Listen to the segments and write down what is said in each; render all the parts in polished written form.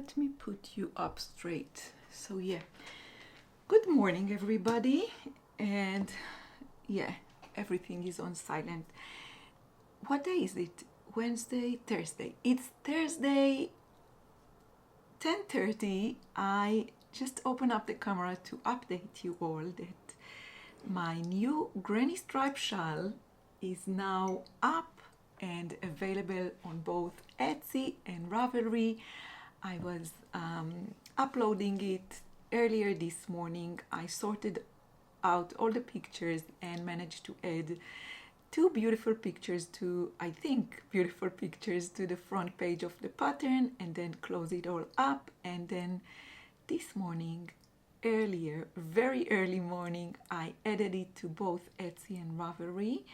let me put you up straight. So yeah, good morning everybody. And yeah, everything is on silent. What day is it? Wednesday, Thursday. It's Thursday, 10:30. I just opened up the camera to update you all that my new Granny Stripe Shawl is now up and available on both Etsy and Ravelry. I was uploading it earlier this morning. I sorted out all the pictures and managed to add two beautiful pictures to, I think, beautiful pictures to the front page of the pattern, and then close it all up. And then this morning, very early morning, I added it to both Etsy and Ravelry.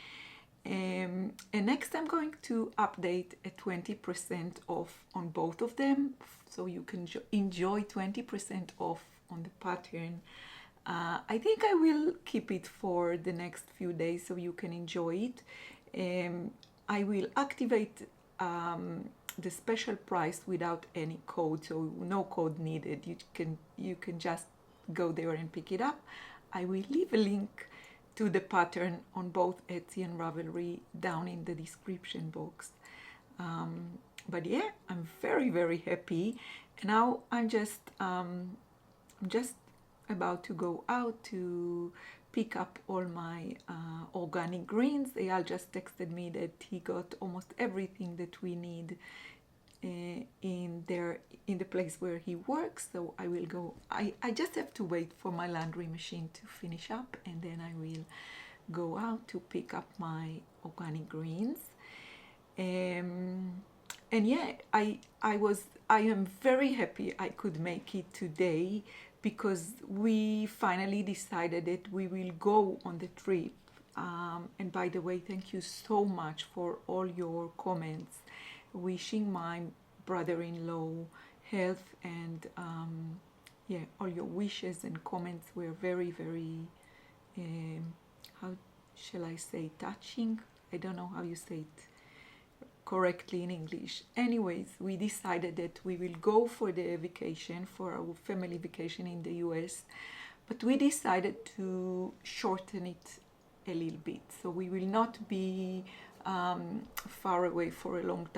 And next I'm going to update a 20% off on both of them, so you can enjoy 20% off on the pattern. I think I will keep it for the next few days so you can enjoy it. I will activate the special price without any code, so no code needed. You can just go there and pick it up. I will leave a link to the pattern on both Etsy and Ravelry down in the description box. But yeah, I'm very happy. And now I'm just about to go out to pick up all my organic greens. Eyal just texted me that he got almost everything that we need in the place where he works, so I will go. I just have to wait for my laundry machine to finish up, and then I will go out to pick up my organic greens. And yeah, I am very happy I could make it today, because we finally decided that we will go on the trip. And by the way, thank you so much for all your comments wishing my brother-in-law health, and yeah, all your wishes and comments were very how shall I say, touching. I don't know how you say it correctly in English. Anyways, we decided that we will go for the vacation, for our family vacation in the US, but we decided to shorten it a little bit, so we will not be far away for a long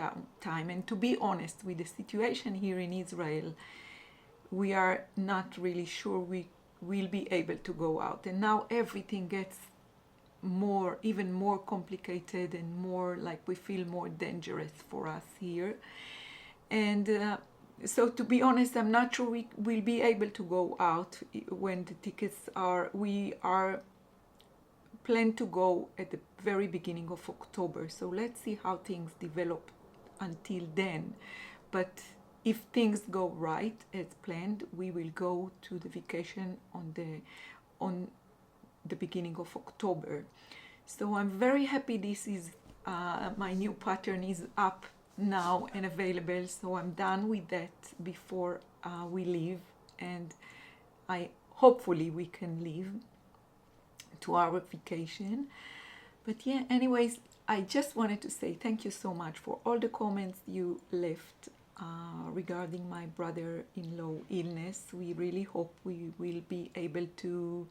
time. And to be honest, with the situation here in Israel, we are not really sure we will be able to go out. And now everything gets even more complicated, and more like we feel more dangerous for us here. And so to be honest, I'm not sure we will be able to go out when the tickets are. We are plan to go at the very beginning of October, so let's see how things develop until then. But if things go right as planned, we will go to the vacation on the beginning of October. So I'm very happy this is my new pattern is up now and available, so I'm done with that before we leave, and hopefully we can leave to our vacation. But yeah, anyways, I just wanted to say thank you so much for all the comments you left regarding my brother-in-law illness. We really hope we will be able to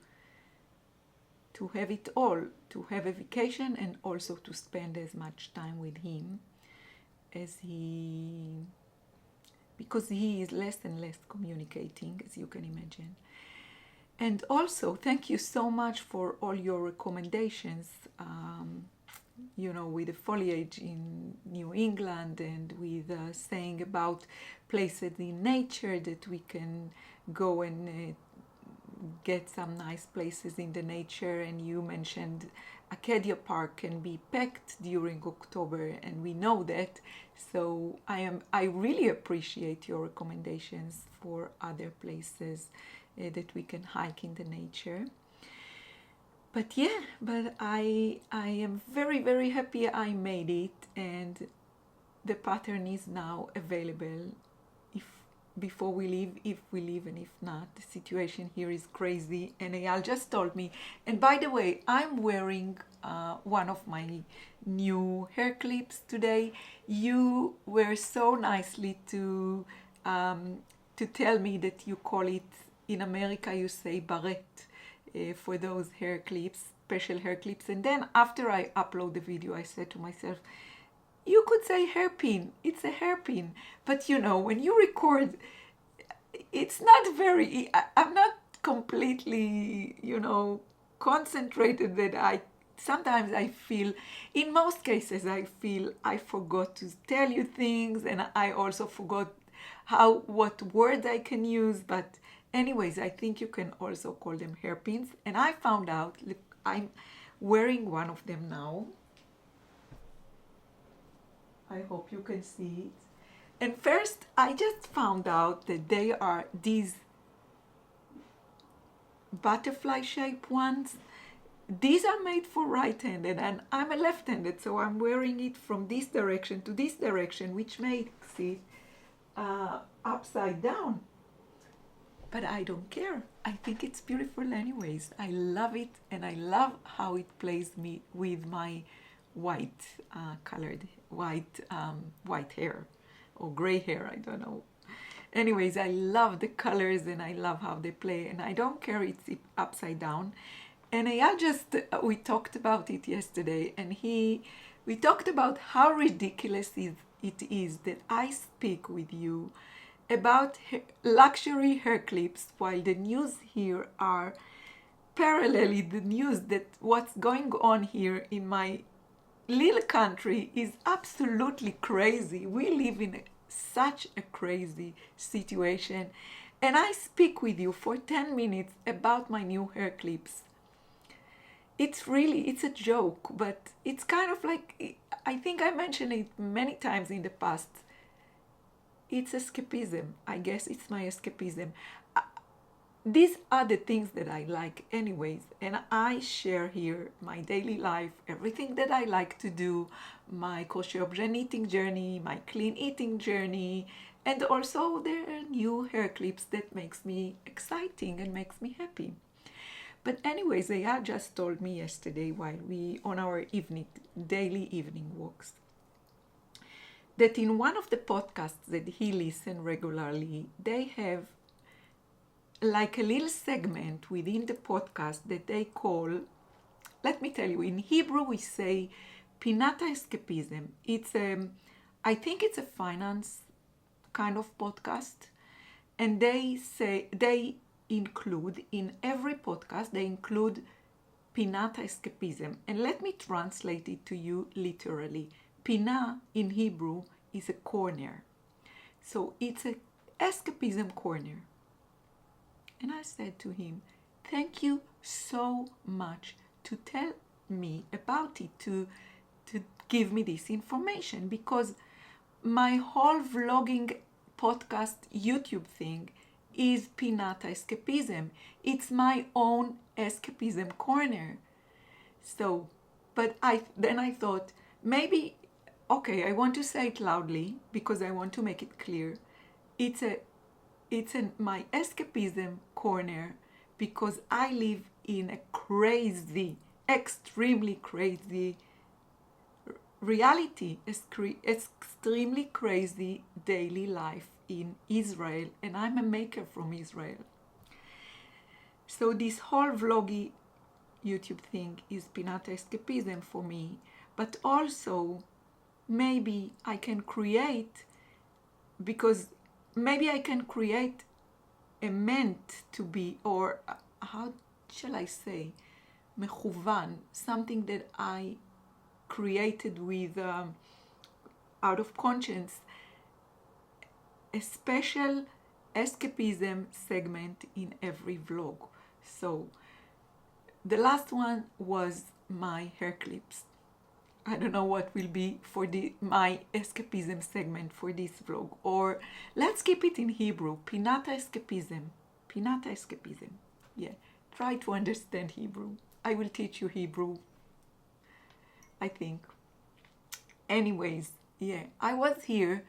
have it all, to have a vacation, and also to spend as much time with him because he is less and less communicating, as you can imagine. And also, thank you so much for all your recommendations, with the foliage in New England, and with saying about places in nature that we can go and get some nice places in the nature. And you mentioned Acadia Park can be packed during October, and we know that. So I really appreciate your recommendations for other places that we can hike in the nature. But yeah, I am very happy I made it, and the pattern is now available before we leave, if we leave, and if not. The situation here is crazy, and Eyal just told me. And by the way, I'm wearing one of my new hair clips today. You were so nicely to to tell me that you call it, in America you say barrette for those hair clips, special hair clips. And then after I upload the video, I said to myself, you could say hairpin, it's a hairpin. But you know, when you record, it's not very, I'm not completely, you know, concentrated that sometimes I feel, in most cases, I feel I forgot to tell you things, and I also forgot what words I can use. But anyways, I think you can also call them hairpins. And I found out, look, I'm wearing one of them now. I hope you can see it. And first, I just found out that they are these butterfly shaped ones. These are made for right-handed, and I'm a left-handed, so I'm wearing it from this direction to this direction, which makes it upside down. But I don't care. I think it's beautiful anyways. I love it, and I love how it plays me with my white hair or gray hair, I don't know. Anyways, I love the colors and I love how they play, and I don't care it's upside down. And we talked about it yesterday, and we talked about how ridiculous it is that I speak with you about luxury hair clips while the news here are parallelly the news that what's going on here in my little country is absolutely crazy. We live in such a crazy situation, and I speak with you for 10 minutes about my new hair clips. It's a joke, but it's kind of like, I think I mentioned it many times in the past. It's escapism. I guess it's my escapism. These are the things that I like anyways, and I share here my daily life, everything that I like to do, my crochet objet knitting journey, my clean eating journey, and also the new hair clips that makes me exciting and makes me happy. But anyways, Aya just told me yesterday while we on our daily evening walks, that in one of the podcasts that he listens regularly, they have like a little segment within the podcast that they call, let me tell you, in Hebrew we say Pinata Escapism. I think it's a finance kind of podcast, and they include in every podcast, they include Pinata Escapism. And let me translate it to you literally. Pina in Hebrew is a corner. So it's an escapism corner. And I said to him, thank you so much to tell me about it, to give me this information, because my whole vlogging podcast YouTube thing is Pinata Escapism. It's my own escapism corner. So, but then I thought, maybe, okay, I want to say it loudly because I want to make it clear. It's my escapism corner because I live in a crazy, extremely crazy reality, extremely crazy daily life in Israel, and I'm a maker from Israel. So this whole vloggy YouTube thing is Pinata Escapism for me, but also maybe I can create, because maybe I can create a meant to be, or how shall I say, mechuvan, something that I created with out of conscience, a special escapism segment in every vlog. So the last one was my hair clips. I don't know what will be for my escapism segment for this vlog, or let's keep it in Hebrew, Pinata Escapism. Pinata Escapism. Yeah, try to understand Hebrew. I will teach you Hebrew, I think. Anyways, yeah, I was here.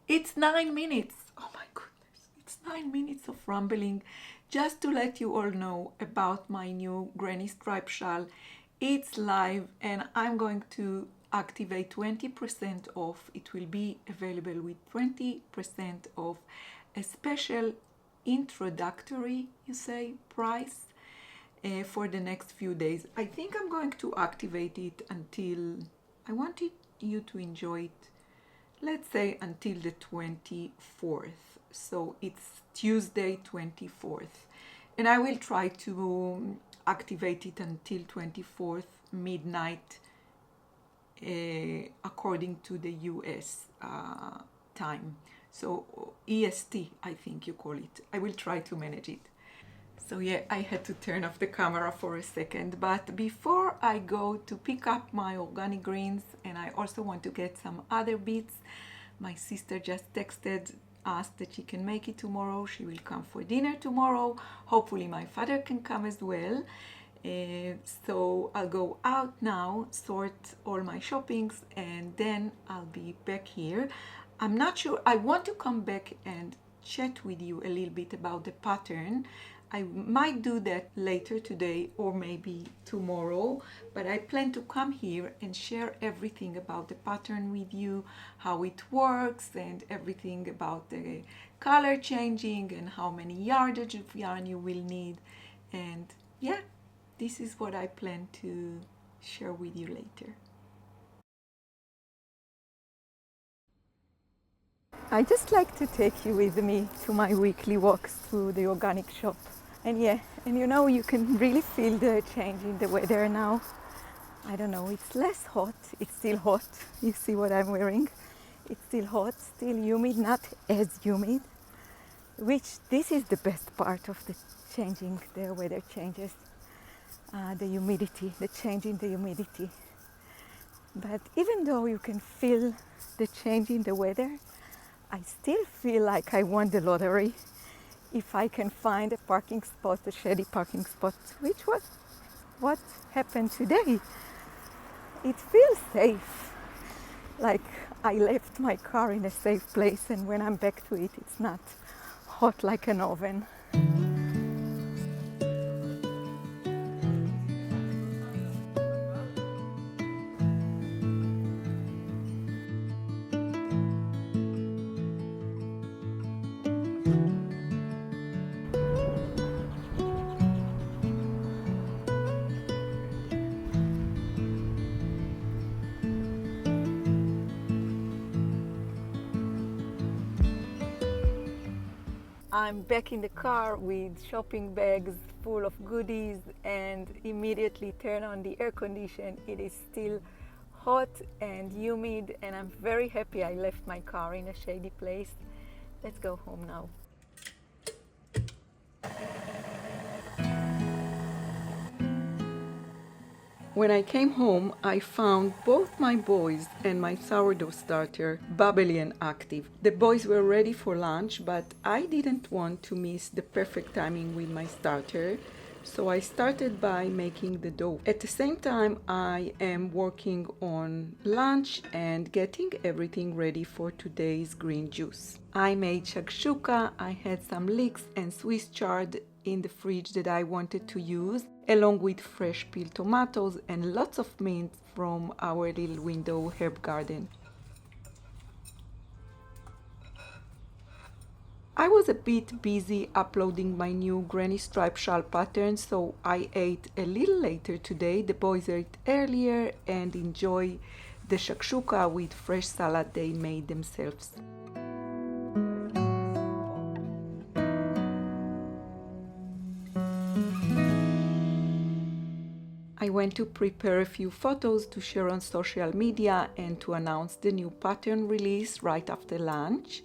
It's 9 minutes. Oh my goodness. It's 9 minutes of rambling just to let you all know about my new Granny Stripe Shawl. It's live, and I'm going to activate 20% off. It will be available with 20% off a special introductory, you say, price for the next few days. I think I'm going to activate it until, I wanted you to enjoy it, let's say until the 24th. So it's Tuesday 24th. And I will try to activate it until 24th midnight according to the US time. So EST, I think you call it. I will try to manage it. So yeah, I had to turn off the camera for a second. But before I go to pick up my organic greens, and I also want to get some other bits, my sister just texted, asked that she can make it tomorrow. She will come for dinner tomorrow. Hopefully my father can come as well. So I'll go out now, sort all my shoppings, and then I'll be back here. I'm not sure, I want to come back and chat with you a little bit about the pattern. I might do that later today or maybe tomorrow, but I plan to come here and share everything about the pattern with you, how it works, and everything about the color changing and how many yardage of yarn you will need. And yeah, this is what I plan to share with you later. I just like to take you with me to my weekly walks through the organic shop. And yeah, and you know, you can really feel the change in the weather now. I don't know, it's less hot, it's still hot. You see what I'm wearing? It's still hot, still humid, not as humid. Which, this is the best part of the changing, the weather changes. The humidity, the change in the humidity. But even though you can feel the change in the weather, I still feel like I won the lottery if I can find a parking spot, a shady parking spot, which was what happened today. It feels safe, like I left my car in a safe place, and when I'm back to it, it's not hot like an oven. I'm back in the car with shopping bags full of goodies and immediately turn on the air condition. It is still hot and humid, and I'm very happy I left my car in a shady place. Let's go home now. When I came home, I found both my boys and my sourdough starter bubbly and active. The boys were ready for lunch, but I didn't want to miss the perfect timing with my starter, so I started by making the dough. At the same time, I am working on lunch and getting everything ready for today's green juice. I made shakshuka, I had some leeks and Swiss chard in the fridge that I wanted to use, along with fresh peeled tomatoes and lots of mint from our little window herb garden. I was a bit busy uploading my new Granny Stripe Shawl pattern, so I ate a little later today. The boys ate earlier and enjoy the shakshuka with fresh salad they made themselves. I went to prepare a few photos to share on social media and to announce the new pattern release right after lunch.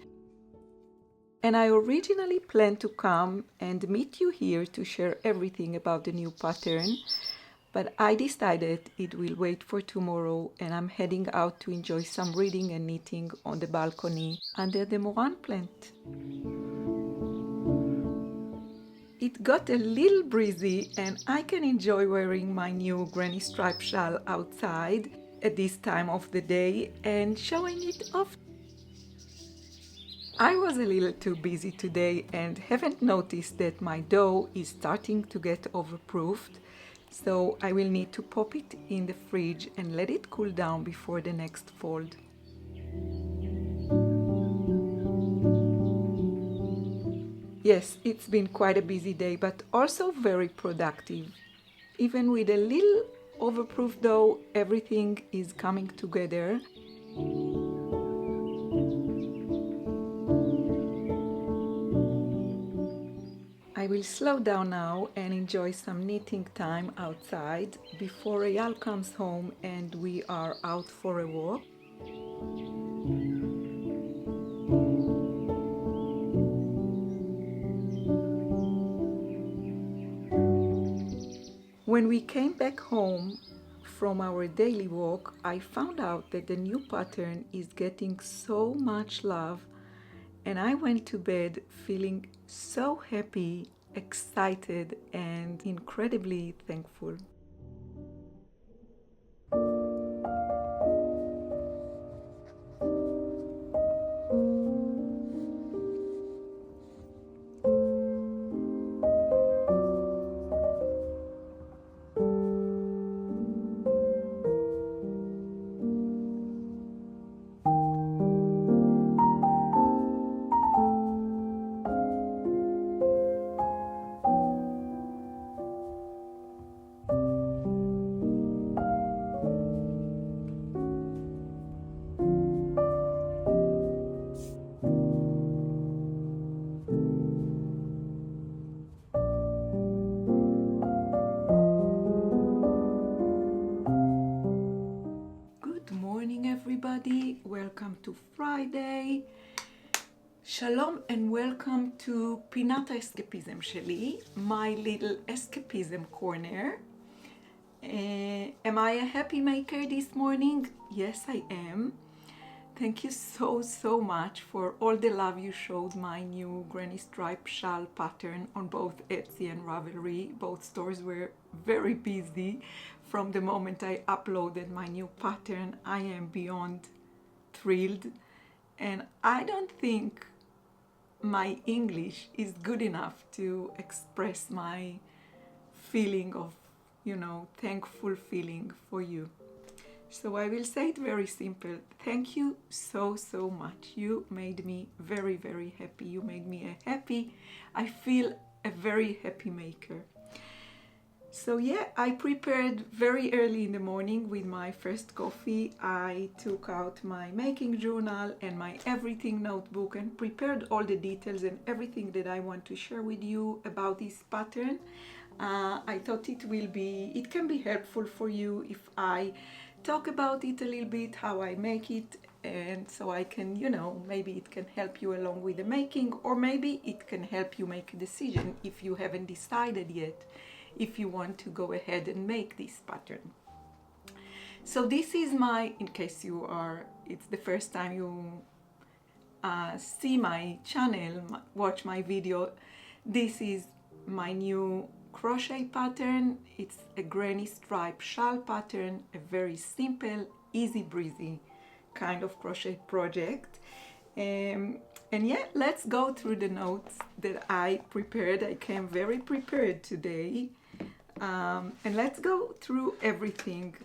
And I originally planned to come and meet you here to share everything about the new pattern, but I decided it will wait for tomorrow, and I'm heading out to enjoy some reading and knitting on the balcony under the Moran plant. It got a little breezy and I can enjoy wearing my new Granny Stripe shawl outside at this time of the day and showing it off. I was a little too busy today and haven't noticed that my dough is starting to get overproofed, so I will need to pop it in the fridge and let it cool down before the next fold. Yes, it's been quite a busy day, but also very productive. Even with a little overproof though, everything is coming together. I will slow down now and enjoy some knitting time outside before Eyal comes home and we are out for a walk. When we came back home from our daily walk, I found out that the new pattern is getting so much love, and I went to bed feeling so happy, excited, and incredibly thankful. Good morning, everybody. Welcome to Friday. Shalom and welcome to פינת האסקפיזם שלי, my little escapism corner. Am I a happy maker this morning? Yes, I am. Thank you so much for all the love you showed my new Granny Stripe Shawl pattern on both Etsy and Ravelry. Both stores were very busy. From the moment I uploaded my new pattern, I am beyond thrilled. And I don't think my English is good enough to express my feeling of, thankful feeling for you. So I will say it very simple. Thank you so much. You made me very happy. You made me I feel a very happy maker. So yeah, I prepared very early in the morning with my first coffee. I took out my making journal and my everything notebook and prepared all the details and everything that I want to share with you about this pattern. I thought it can be helpful for you if I talk about it a little bit, how I make it, and so I can, maybe it can help you along with the making, or maybe it can help you make a decision if you haven't decided yet if you want to go ahead and make this pattern. So this is in case it's the first time you see my channel, watch my video, this is my new crochet pattern. It's a Granny Stripe Shawl pattern, a very simple, easy breezy kind of crochet project. And yeah, let's go through the notes that I prepared. I came very prepared today. And let's go through everything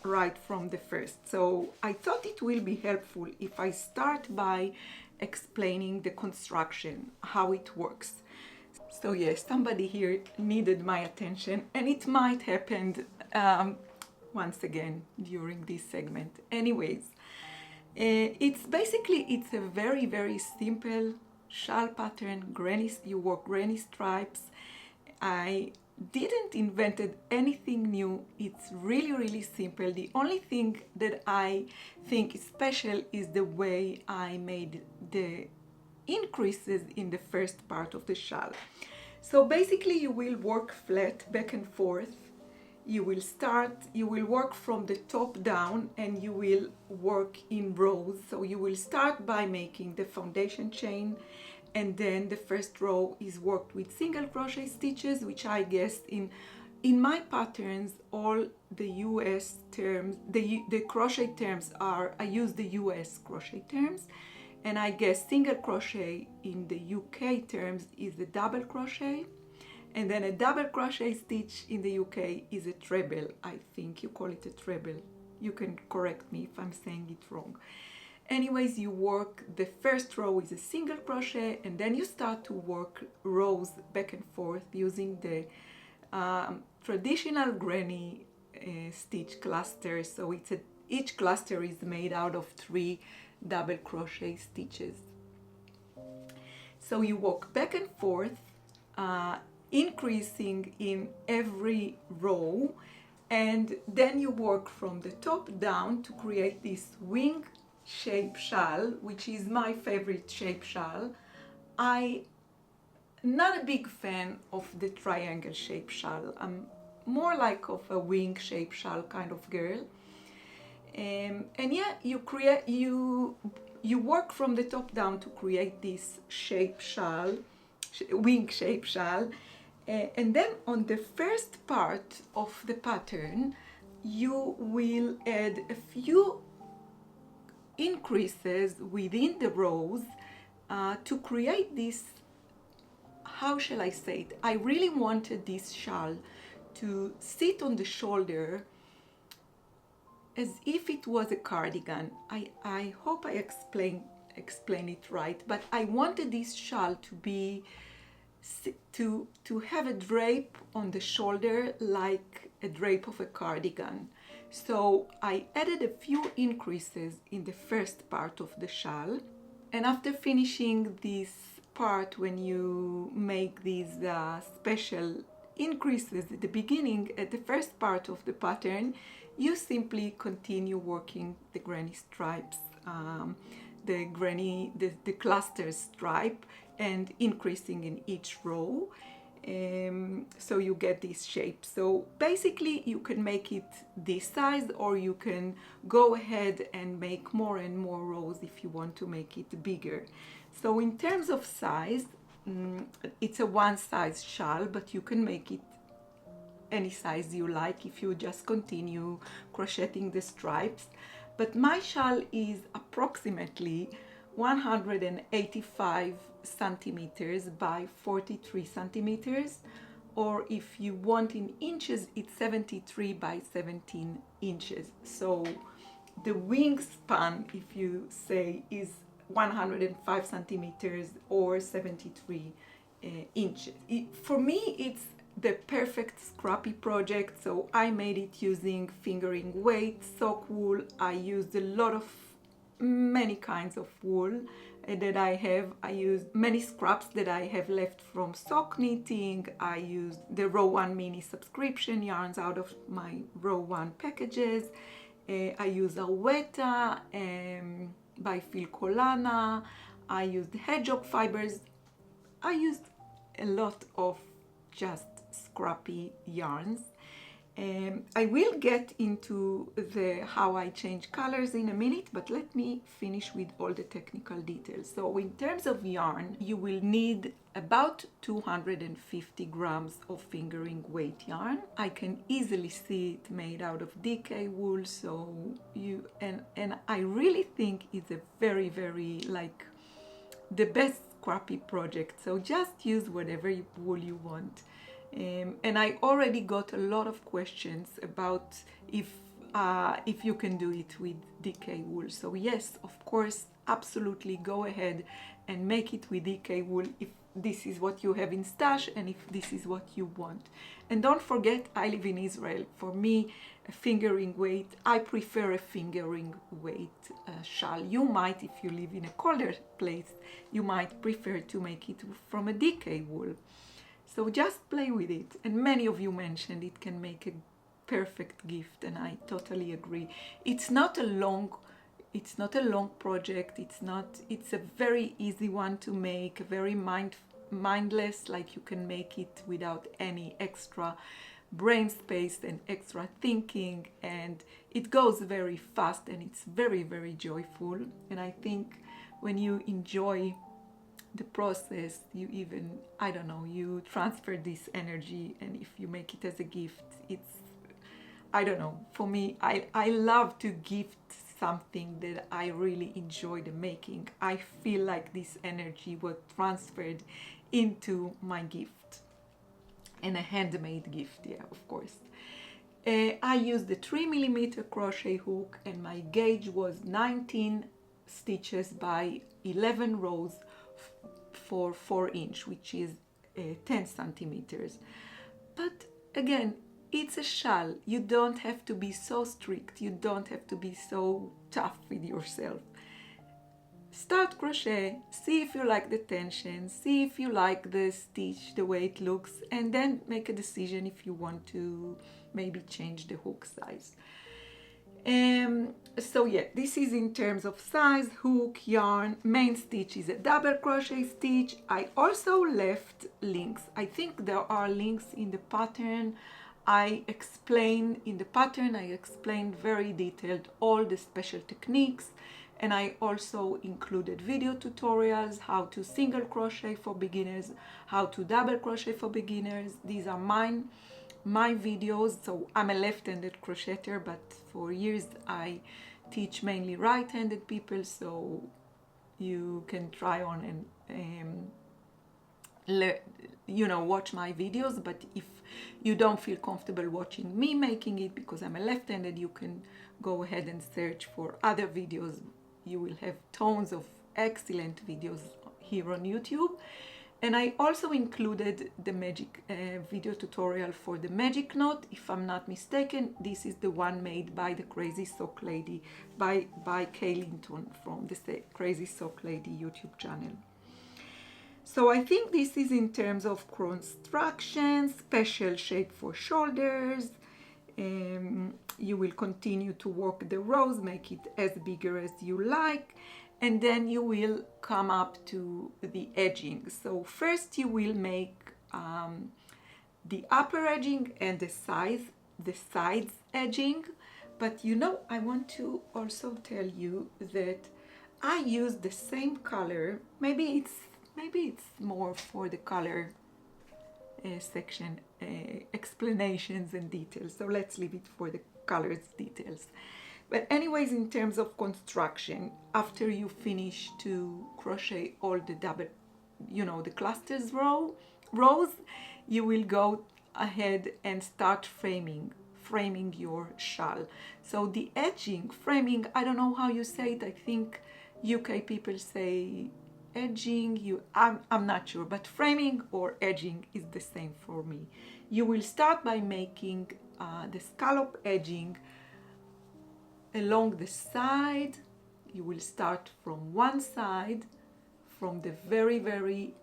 right from the first. So I thought it will be helpful if I start by explaining the construction, how it works. So yes, somebody here needed my attention, and it might happen once again during this segment. Anyways, it's a very simple shawl pattern. You work granny stripes. I didn't invented anything new. It's really simple. The only thing that I think is special is the way I made the increases in the first part of the shawl. So basically you will work flat back and forth. You will work from the top down and you will work in rows. So you will start by making the foundation chain, and then the first row is worked with single crochet stitches, which I guess in my patterns, all the US terms, the crochet terms I use the US crochet terms. And I guess single crochet in the UK terms is the double crochet, and then a double crochet stitch in the UK is a treble. I think you call it a treble. You can correct me if I'm saying it wrong. Anyways, you work, the first row is a single crochet, and then you start to work rows back and forth using the traditional granny stitch cluster. So each cluster is made out of 3 double crochet stitches. So you walk back and forth, increasing in every row, and then you work from the top down to create this wing shape shawl, which is my favorite shape shawl. I'm not a big fan of the triangle shape shawl. I'm more like of a wing shape shawl kind of girl. And yeah, you work from the top down to create this shape shawl, wing shape shawl. And then on the first part of the pattern, you will add a few increases within the rows to create this, how shall I say it? I really wanted this shawl to sit on the shoulder as if it was a cardigan. I hope I explain it right, but I wanted this shawl to be to have a drape on the shoulder like a drape of a cardigan. So I added a few increases in the first part of the shawl, and after finishing this part, when you make these special increases at the beginning, at the first part of the pattern, you simply continue working the granny stripes, the cluster stripe, and increasing in each row. So you get this shape. So basically you can make it this size, or you can go ahead and make more and more rows if you want to make it bigger. So in terms of size, it's a one size shawl, but you can make it any size you like if you just continue crocheting the stripes. But my shawl is approximately 185 centimeters by 43 centimeters, or if you want in inches, it's 73 by 17 inches. So the wingspan, if you say, is 105 centimeters or 73 inches. For me, it's the perfect scrappy project. So I made it using fingering weight, sock wool. I used a lot of many kinds of wool that I have. I used many scraps that I have left from sock knitting. I used the Row 1 mini subscription yarns out of my Row 1 packages. I used Alweta by Filcolana. I used hedgehog fibers. I used a lot of just scrappy yarns. I will get into how I change colors in a minute, but let me finish with all the technical details. So in terms of yarn, you will need about 250 grams of fingering weight yarn. I can easily see it made out of DK wool, so and I really think it's a very, very, like, the best scrappy project. So just use whatever wool you want. And I already got a lot of questions about if you can do it with DK wool. So yes, of course, absolutely go ahead and make it with DK wool if this is what you have in stash and if this is what you want. And don't forget, I live in Israel. For me, a fingering weight, I prefer a fingering weight shawl. You might, if you live in a colder place, you might prefer to make it from a DK wool. So just play with it. And many of you mentioned it can make a perfect gift, and I totally agree. It's not a long project. It's a very easy one to make, very mindless, like you can make it without any extra brain space and extra thinking, and it goes very fast and it's very, very joyful. And I think when you enjoy the process, you even, I don't know, you transfer this energy, and if you make it as a gift, it's, I don't know, for me, I love to gift something that I really enjoy the making. I feel like this energy was transferred into my gift, and a handmade gift, yeah, of course. I used the 3mm crochet hook, and my gauge was 19 stitches by 11 rows for 4 inch, which is 10 centimeters. But again, it's a shawl. You don't have to be so strict. You don't have to be so tough with yourself. Start crochet, see if you like the tension, see if you like the stitch, the way it looks, and then make a decision if you want to maybe change the hook size. So yeah, this is in terms of size, hook, yarn. Main stitch is a double crochet stitch. I also left links. I think there are links in the pattern. I explained very detailed all the special techniques, and I also included video tutorials, how to single crochet for beginners, how to double crochet for beginners. These are my videos. So I'm a left-handed crocheter, but for years I teach mainly right-handed people, so you can try on and watch my videos. But if you don't feel comfortable watching me making it because I'm a left-handed, you can go ahead and search for other videos. You will have tons of excellent videos here on YouTube. And I also included the magic video tutorial for the magic knot. If I'm not mistaken, this is the one made by the Crazy Sock Lady, by Kay Linton from the Crazy Sock Lady YouTube channel. So I think this is in terms of construction, special shape for shoulders. You will continue to work the rows, make it as bigger as you like, and then you will come up to the edging. So first you will make the upper edging and the sides edging. But I want to also tell you that I use the same color. Maybe it's more for the color section explanations and details, so let's leave it for the colors details. But anyways, in terms of construction, after you finish to crochet all the double, the clusters rows, you will go ahead and start framing your shawl. So the edging, framing, I don't know how you say it. I think UK people say edging, I'm not sure, but framing or edging is the same for me. You will start by making the scallop edging along the side. You will start from one side, from the very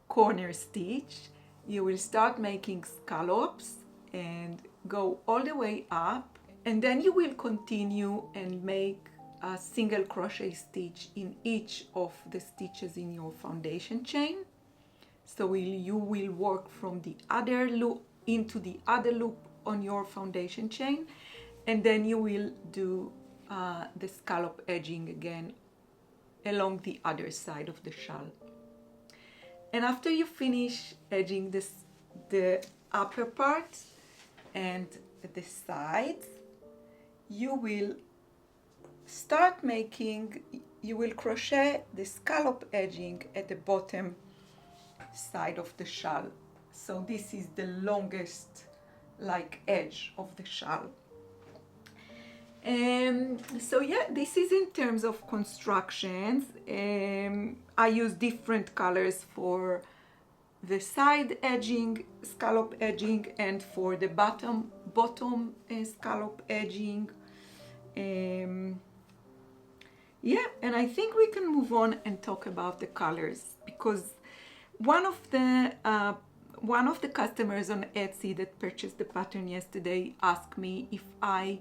corner stitch. You will start making scallops and go all the way up, and then you will continue and make a single crochet stitch in each of the stitches in your foundation chain. So you will work from the other loop into the other loop on your foundation chain, and then you will do the scallop edging again along the other side of the shawl. And after you finish edging the upper part and the sides, you will crochet the scallop edging at the bottom side of the shawl. So this is the longest edge of the shawl. So yeah, this is in terms of constructions. I use different colors for the side edging, scallop edging, and for the bottom scallop edging. Yeah, and I think we can move on and talk about the colors, because one of the customers on Etsy that purchased the pattern yesterday asked me if I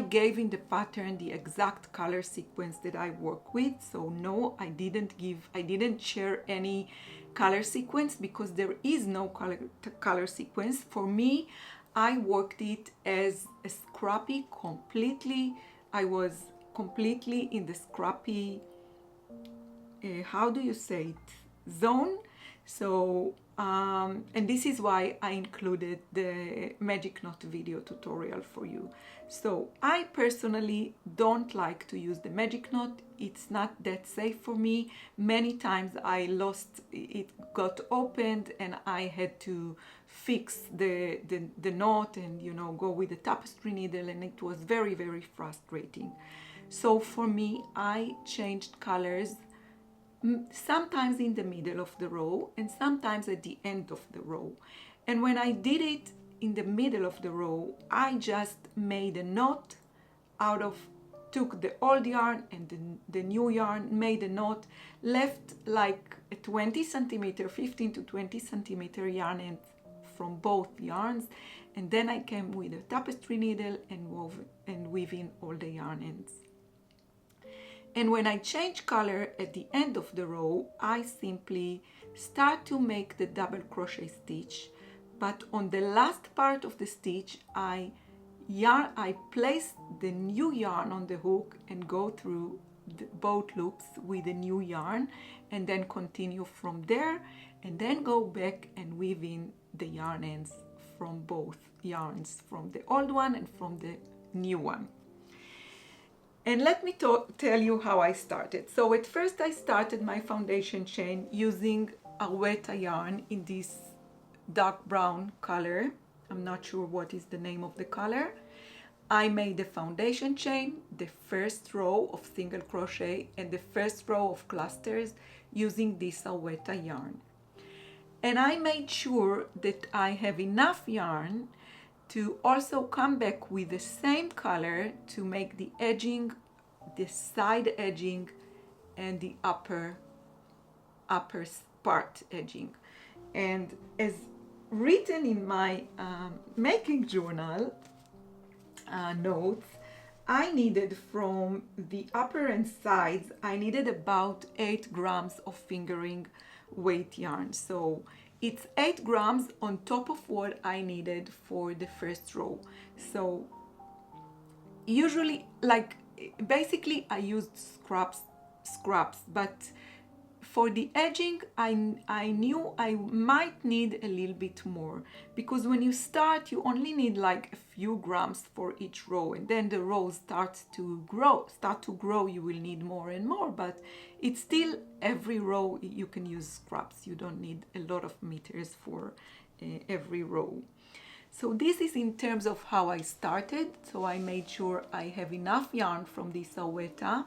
gave in the pattern the exact color sequence that I work with. So no, I didn't share any color sequence, because there is no color sequence. For me, I worked it as a scrappy completely. I was completely in the scrappy, how do you say it, zone. So and this is why I included the Magic Knot video tutorial for you. So I personally don't like to use the Magic Knot. It's not that safe for me. Many times I lost, it got opened and I had to fix the knot and, you know, go with the tapestry needle, and it was very, very frustrating. So for me, I changed colors sometimes in the middle of the row and sometimes at the end of the row. And when I did it in the middle of the row, I just made a knot out of, took the old yarn and the new yarn, made a knot, left like a 20 centimeter, 15 to 20 centimeter yarn end from both yarns, and then I came with a tapestry needle and wove and weave in all the yarn ends. And when I change color at the end of the row, I simply start to make the double crochet stitch, but on the last part of the stitch, I place the new yarn on the hook and go through both loops with the new yarn, and then continue from there, and then go back and weave in the yarn ends from both yarns, from the old one and from the new one. And let me tell you how I started. So at first I started my foundation chain using a Weta yarn in this dark brown color. I'm not sure what is the name of the color. I made the foundation chain, the first row of single crochet and the first row of clusters using this Weta yarn. And I made sure that I have enough yarn to also come back with the same color to make the edging, the side edging, and the upper part edging. And as written in my making journal notes, I needed from the upper and sides, I needed about 8 grams of fingering weight yarn. So it's 8 grams on top of what I needed for the first row. So usually, like, basically I used scraps, but for the edging, I knew I might need a little bit more, because when you start, you only need like a few grams for each row, and then the rows start to grow, you will need more and more, but it's still every row you can use scraps. You don't need a lot of meters for every row. So this is in terms of how I started. So I made sure I have enough yarn from this Weta,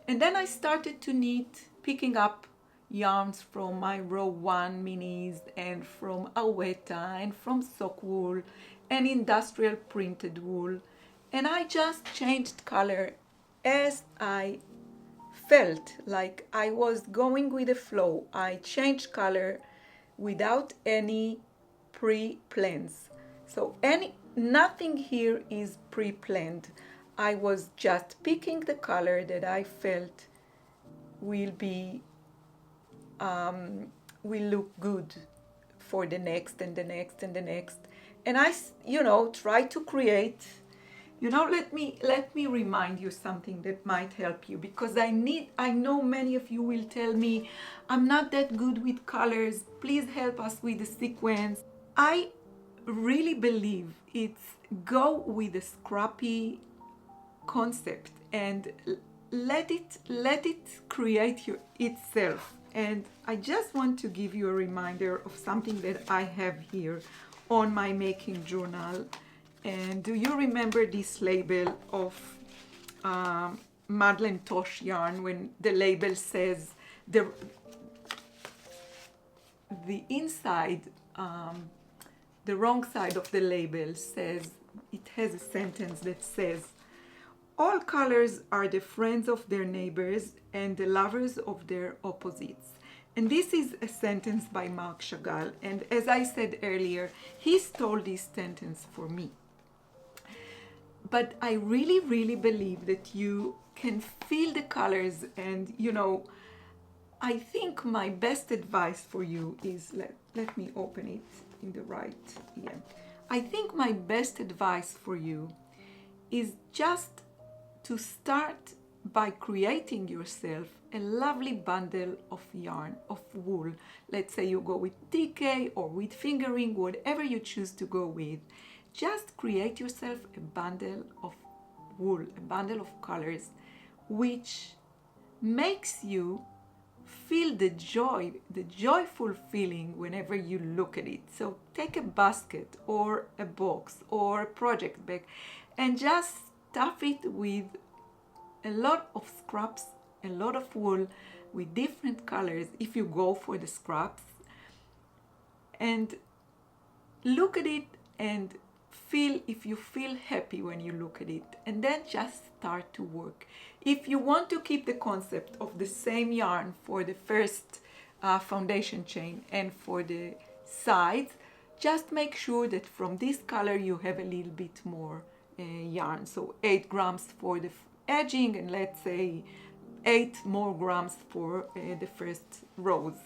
and then I started to knit, picking up yarns from my row 1 minis and from Weta and from sock wool and industrial printed wool, and I just changed color as I felt like I was going with the flow. I changed color without any pre-plans. So nothing here is pre-planned. I was just picking the color that I felt will look good for the next and the next and the next. And I, try to create, let me remind you something that might help you, because I know many of you will tell me, I'm not that good with colors, please help us with the sequence. I really believe it's go with a scrappy concept and let it create itself. And I just want to give you a reminder of something that I have here on my making journal. And do you remember this label of Madeleine Tosh yarn, when the label says the inside, the wrong side of the label says, it has a sentence that says, all colors are the friends of their neighbors and the lovers of their opposites. And this is a sentence by Marc Chagall. And as I said earlier, he stole this sentence for me. But I really, really believe that you can feel the colors. And, I think my best advice for you is, let me open it in the right, I think my best advice for you is just to start by creating yourself a lovely bundle of yarn, of wool. Let's say you go with DK or with fingering, whatever you choose to go with. Just create yourself a bundle of wool, a bundle of colors, which makes you feel the joy, the joyful feeling whenever you look at it. So take a basket or a box or a project bag and just stuff it with a lot of scraps, a lot of wool with different colors if you go for the scraps, and look at it and feel if you feel happy when you look at it, and then just start to work. If you want to keep the concept of the same yarn for the first foundation chain and for the sides, just make sure that from this color you have a little bit more yarn. So 8 grams for the edging, and let's say 8 more grams for the first rows.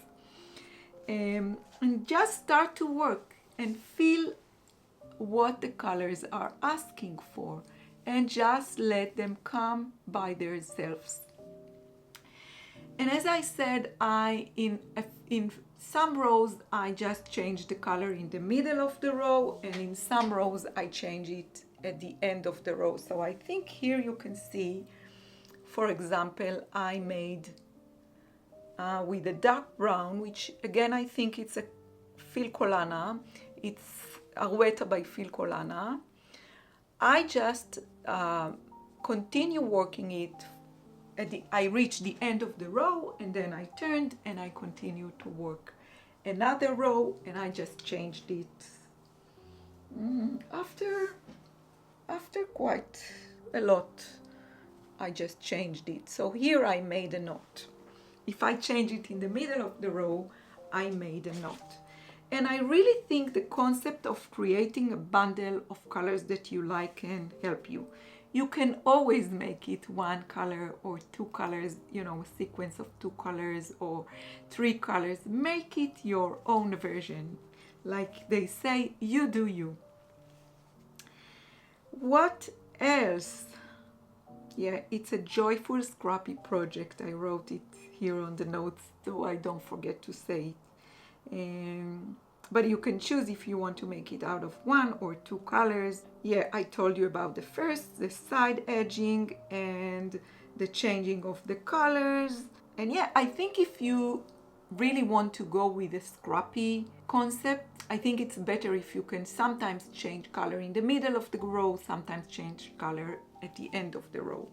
And just start to work and feel what the colors are asking for, and just let them come by themselves. And as I said, in some rows I just change the color in the middle of the row, and in some rows I change it at the end of the row. So I think here you can see, for example, I made with a dark brown, which again I think it's a Filcolana, it's Arweta by Filcolana. I just continue working it. I reached the end of the row, and then I turned and I continued to work another row, and I just changed it after quite a lot. I just changed it. So here I made a knot. If I change it in the middle of the row, I made a knot. And I really think the concept of creating a bundle of colors that you like can help you. You can always make it 1 color or 2 colors, you know, a sequence of 2 colors or 3 colors. Make it your own version. Like they say, you do you. What else? Yeah, it's a joyful, scrappy project. I wrote it here on the notes, so I don't forget to say it. But you can choose if you want to make it out of 1 or 2 colors. Yeah, I told you about the first, the side edging and the changing of the colors. And yeah, I think if you really want to go with a scrappy concept, I think it's better if you can sometimes change color in the middle of the row, sometimes change color at the end of the row.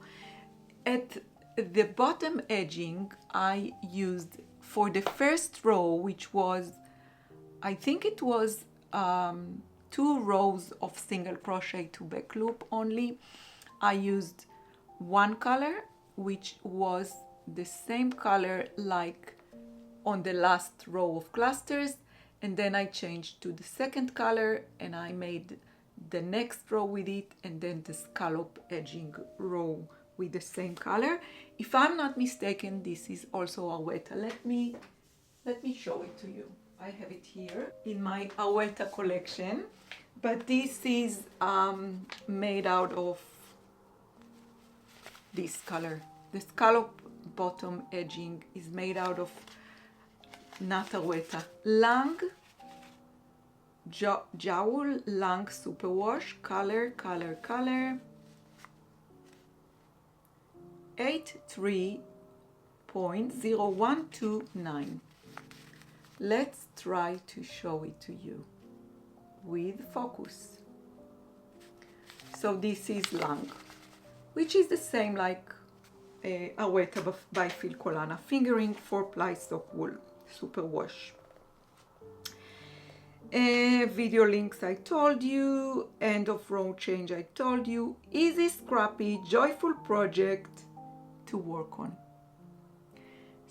At the bottom edging, I used for the first row, which was, I think it was 2 rows of single crochet to back loop only. I used 1 color, which was the same color like on the last row of clusters, and then I changed to the second color and I made the next row with it, and then the scallop edging row with the same color. If I'm not mistaken, this is also Arweta. Let me show it to you. I have it here in my Arweta collection, but this is made out of this color. The scallop bottom edging is made out of not Arweta, Lang Jowl Lang Superwash, color 83.0129. Let's try to show it to you with focus. So this is Lang, which is the same like Arweta by Filcolana, fingering 4-ply sock wool, superwash. Video links I told you, end of row change I told you, easy, scrappy, joyful project to work on.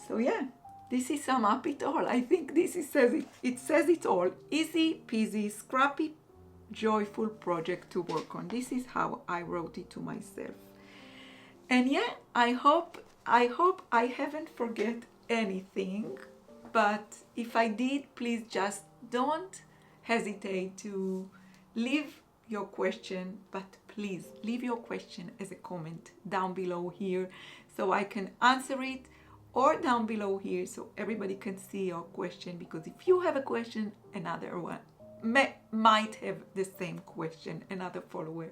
So yeah, this is sum up it all. I think this says it all. Easy peasy, scrappy, joyful project to work on. This is how I wrote it to myself. And yeah, I hope I haven't forget anything, but if I did, please just don't hesitate to leave your question, but please leave your question as a comment down below here so I can answer it, or down below here so everybody can see your question, because if you have a question, another one might have the same question, another follower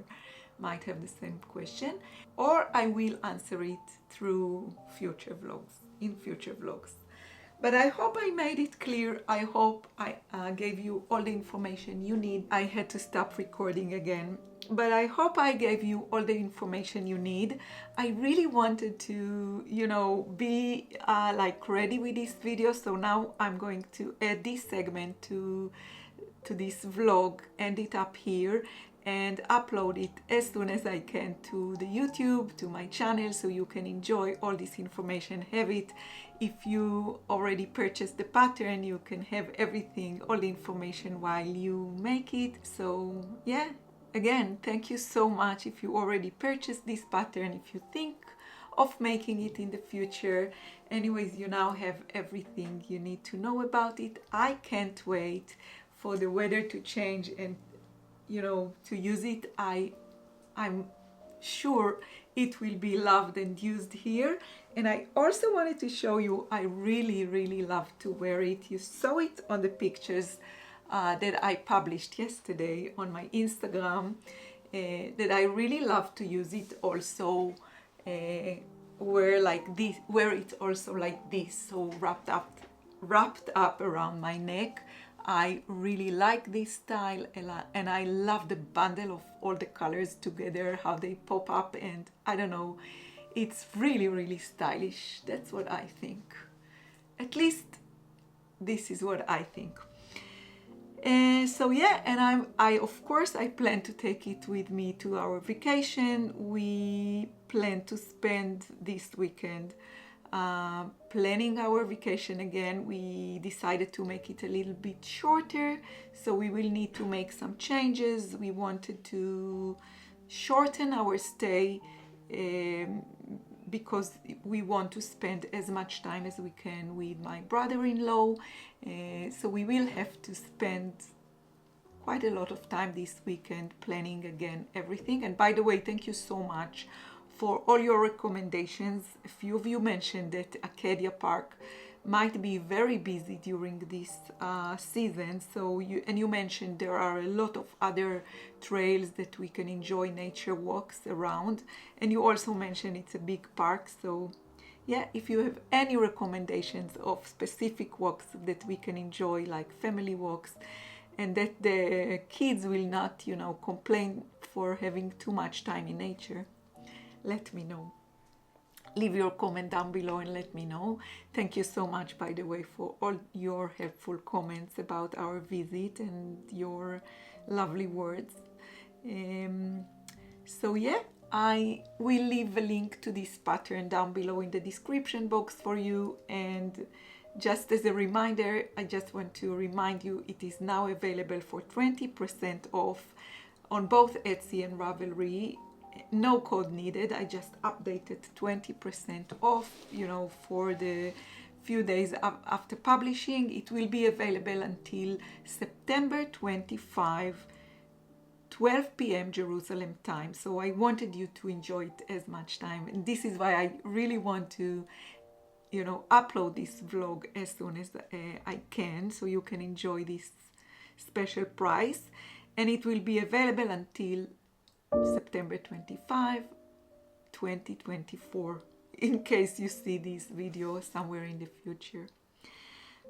might have the same question, or I will answer it through future vlogs, in future vlogs. But I hope I made it clear. I hope I gave you all the information you need. I had to stop recording again, but I hope I gave you all the information you need. I really wanted to, you know, be like ready with this video. So now I'm going to add this segment to this vlog, end it up here, and upload it as soon as I can to the YouTube, to my channel, so you can enjoy all this information, have it. If you already purchased the pattern, you can have everything, all the information while you make it. So yeah, again, thank you so much if you already purchased this pattern, if you think of making it in the future. Anyways, you now have everything you need to know about it. I can't wait for the weather to change and, you know, to use it. I'm sure it will be loved and used here. And I also wanted to show you, I really love to wear it. You saw it on the pictures that I published yesterday on my Instagram, that I really love to use it also wear it also like this, so wrapped up around my neck. I really like this style, and I love the bundle of all the colors together, how they pop up, and I don't know, it's really stylish. That's what I think. At least this is what I think. So yeah, and I of course I plan to take it with me to our vacation. We plan to spend this weekend planning our vacation again. We decided to make it a little bit shorter, so we will need to make some changes. We wanted to shorten our stay because we want to spend as much time as we can with my brother-in-law. So we will have to spend quite a lot of time this weekend planning again everything. And by the way, thank you so much for all your recommendations. A few of you mentioned that Acadia Park might be very busy during this season. So you mentioned there are a lot of other trails that we can enjoy, nature walks around. And you also mentioned it's a big park. So yeah, if you have any recommendations of specific walks that we can enjoy, like family walks, and that the kids will not, you know, complain for having too much time in nature, let me know. Leave your comment down below and let me know. Thank you so much, by the way, for all your helpful comments about our visit and your lovely words. So yeah, I will leave a link to this pattern down below in the description box for you. And just as a reminder, I just want to remind you, it is now available for 20% off on both Etsy and Ravelry. No code needed. I just updated 20% off, you know, for the few days after publishing. It will be available until September 25, 12 p.m. Jerusalem time. So I wanted you to enjoy it as much time. And this is why I really want to, you know, upload this vlog as soon as I can, so you can enjoy this special price. And it will be available until September 25, 2024, in case you see this video somewhere in the future.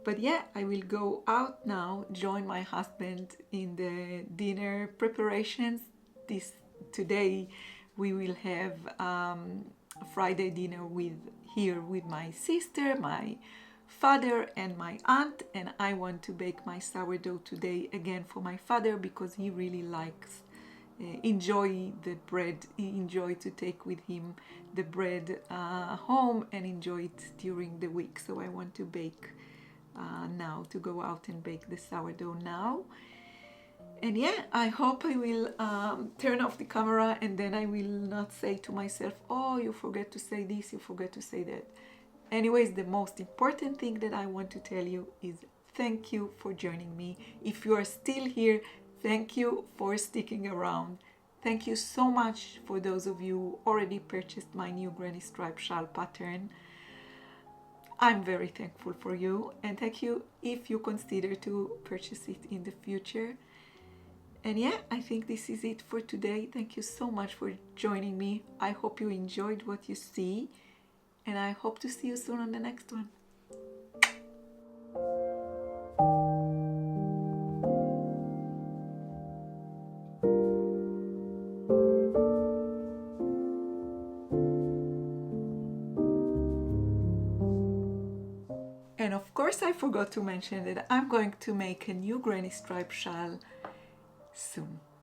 But yeah, I will go out now, join my husband in the dinner preparations. Today we will have a Friday dinner here with my sister, my father and my aunt, and I want to bake my sourdough today again for my father, because he really likes enjoy the bread. He enjoyed to take with him the bread home and enjoy it during the week. So I want to bake now, to go out and bake the sourdough now. And yeah, I hope I will turn off the camera and then I will not say to myself, oh, you forget to say this, you forget to say that. Anyways, the most important thing that I want to tell you is thank you for joining me. If you are still here, thank you for sticking around. Thank you so much for those of you who already purchased my new Granny Stripe Shawl pattern. I'm very thankful for you, and thank you if you consider to purchase it in the future. And yeah, I think this is it for today. Thank you so much for joining me. I hope you enjoyed what you see, and I hope to see you soon on the next one. And of course, I forgot to mention that I'm going to make a new Granny Stripe shawl soon.